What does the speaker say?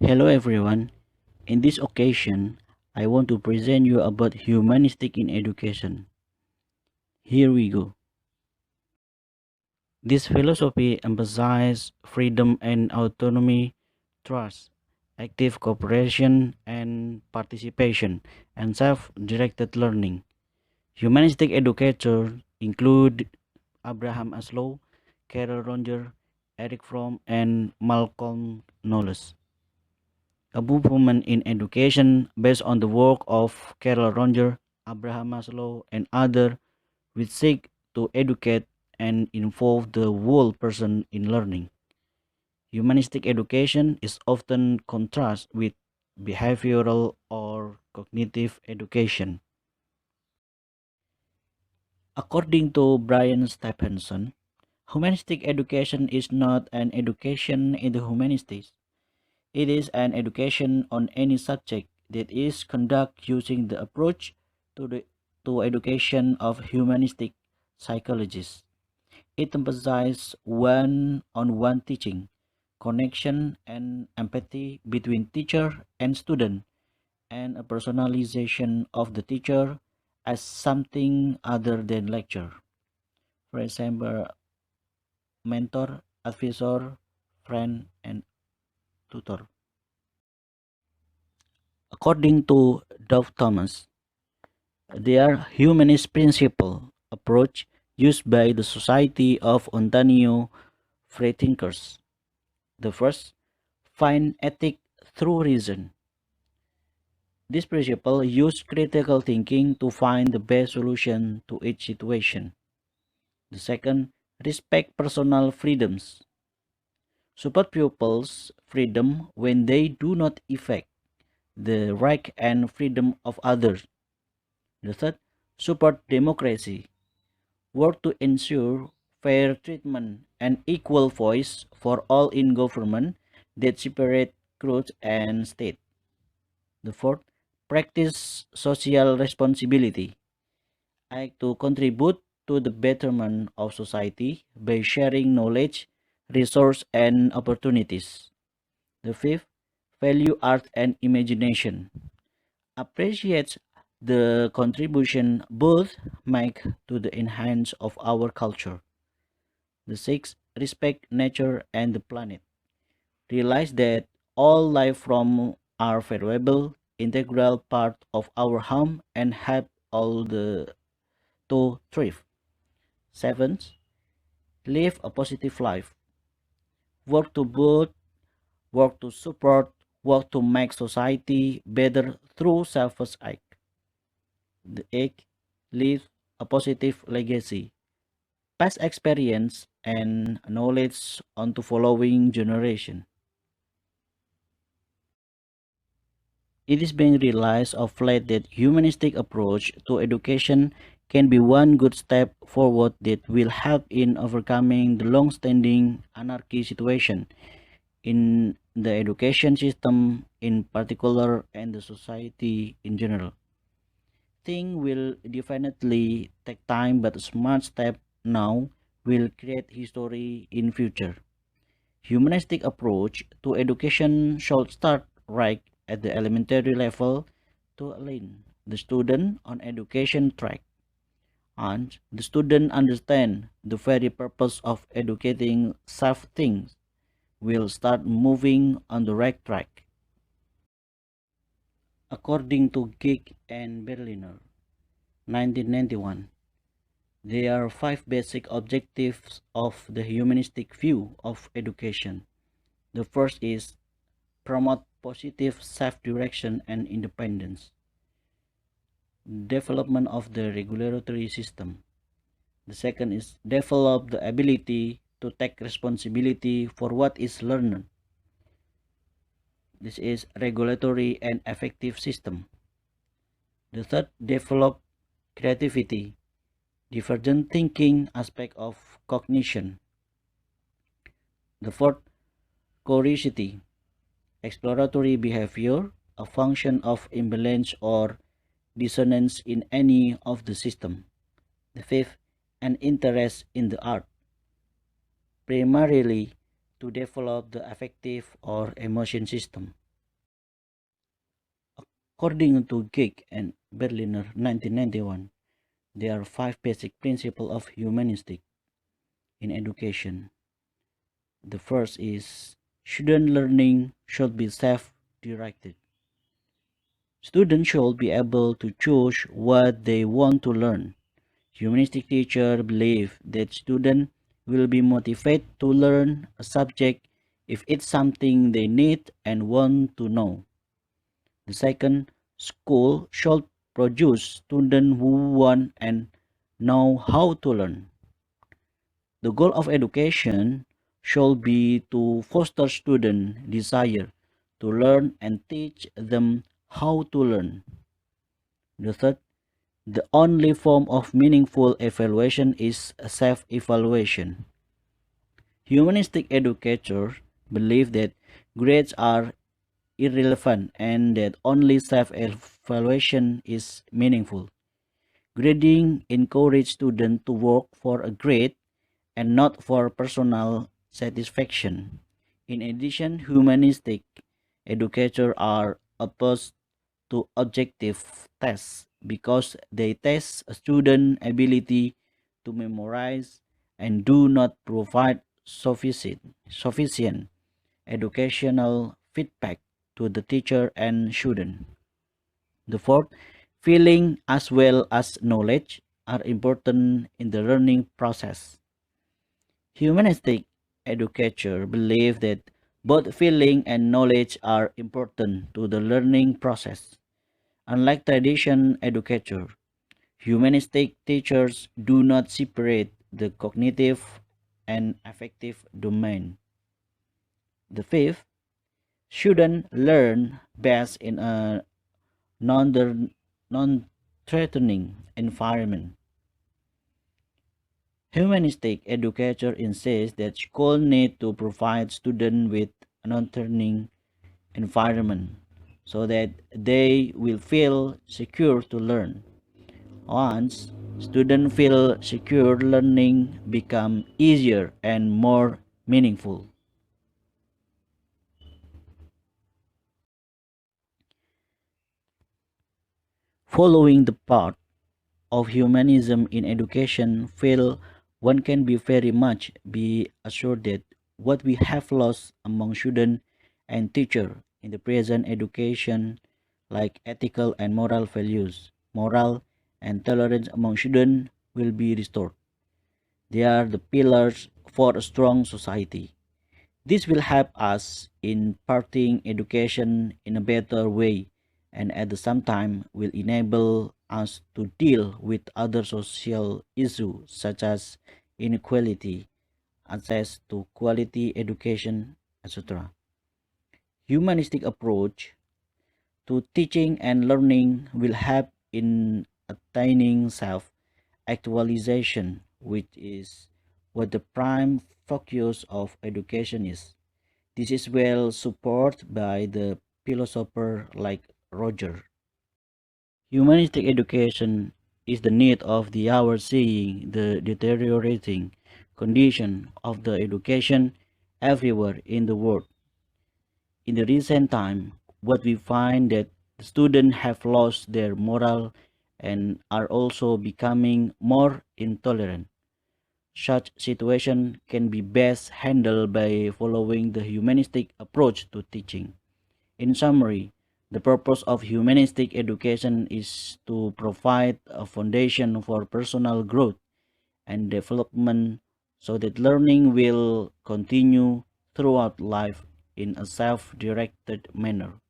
Hello everyone. In this occasion, I want to present you about humanistic in education. Here we go. This philosophy emphasizes freedom and autonomy, trust, active cooperation and participation, and self-directed learning. Humanistic educators include Abraham Maslow, Carol Roger, Eric Fromm, and Malcolm Knowles. A movement in education based on the work of Carol Roger, Abraham Maslow, and others which seek to educate and involve the whole person in learning. Humanistic education is often contrasted with behavioral or cognitive education. According to Brian Stephenson, humanistic education is not an education in the humanities. It is an education on any subject that is conducted using the approach to education of humanistic psychologists. It emphasizes one-on-one teaching, connection and empathy between teacher and student, and a personalization of the teacher as something other than lecture. For example, mentor, advisor, friend, and tutor. According to Dove Thomas, their humanist principle approach used by the Society of Ontario Freethinkers. The first, find ethic through reason. This principle used critical thinking to find the best solution to each situation. The second, respect personal freedoms. Support pupils' freedom when they do not affect the right and freedom of others. The third, support democracy. Work to ensure fair treatment and equal voice for all in government that separate church and state. The fourth, practice social responsibility. Act to contribute to the betterment of society by sharing knowledge, resource, and opportunities. The fifth, value art and imagination. Appreciates the contribution both make to the enhance of our culture. The sixth, respect nature and the planet. Realize that all life forms are valuable, integral part of our home and help all the to thrive. Seventh, live a positive life. Work to build, work to support, work to make society better through selfless act. The eighth, leave a positive legacy. Pass experience and knowledge on to following generation. It is being realized of late that humanistic approach to education can be one good step forward that will help in overcoming the long-standing anarchy situation in the education system in particular and the society in general. Thing will definitely take time, but a smart step now will create history in future. Humanistic approach to education should start right at the elementary level to align the student on education track and the student understand the very purpose of educating self things will start moving on the right track. According to Geek and Berliner, 1991, there are five basic objectives of the humanistic view of education. The first is promote positive self-direction and independence. Development of the regulatory system. The second is develop the ability to take responsibility for what is learned. This is regulatory and effective system. The third, develop creativity, divergent thinking aspect of cognition. The fourth, curiosity, exploratory behavior, a function of imbalance or dissonance in any of the system. The fifth, an interest in the art, primarily to develop the affective or emotion system. According to Geek and Berliner 1991, there are five basic principles of humanistic in education. The first is student learning should be self-directed. Students should be able to choose what they want to learn. Humanistic teachers believe that students will be motivated to learn a subject if it's something they need and want to know. The second, school should produce students who want and know how to learn. The goal of education should be to foster student desire to learn and teach them how to learn. The third, the only form of meaningful evaluation is self-evaluation. Humanistic educators believe that grades are irrelevant and that only self-evaluation is meaningful. Grading encourages students to work for a grade and not for personal satisfaction. In addition, humanistic educators are opposed to objective tests because they test a student's ability to memorize and do not provide sufficient educational feedback to the teacher and student. The fourth, feeling as well as knowledge are important in the learning process. Humanistic educators believe that both feeling and knowledge are important to the learning process. Unlike traditional educators, humanistic teachers do not separate the cognitive and affective domain. The fifth, students learn best in a non-threatening environment. Humanistic educators insist that schools need to provide students with a non-threatening environment so that they will feel secure to learn. Once students feel secure, learning becomes easier and more meaningful. Following the path of humanism in education, feel one can be very much be assured that what we have lost among students and teachers in the present education, like ethical and moral values, moral and tolerance among students, will be restored. They are the pillars for a strong society. This will help us in imparting education in a better way and at the same time will enable us to deal with other social issues such as inequality, access to quality education, etc. Humanistic approach to teaching and learning will help in attaining self-actualization, which is what the prime focus of education is. This is well supported by the philosopher like Roger. Humanistic education is the need of the hour seeing the deteriorating condition of the education everywhere in the world. In the recent time, what we find that the students have lost their moral and are also becoming more intolerant. Such situation can be best handled by following the humanistic approach to teaching. In summary, the purpose of humanistic education is to provide a foundation for personal growth and development so that learning will continue throughout life in a self-directed manner.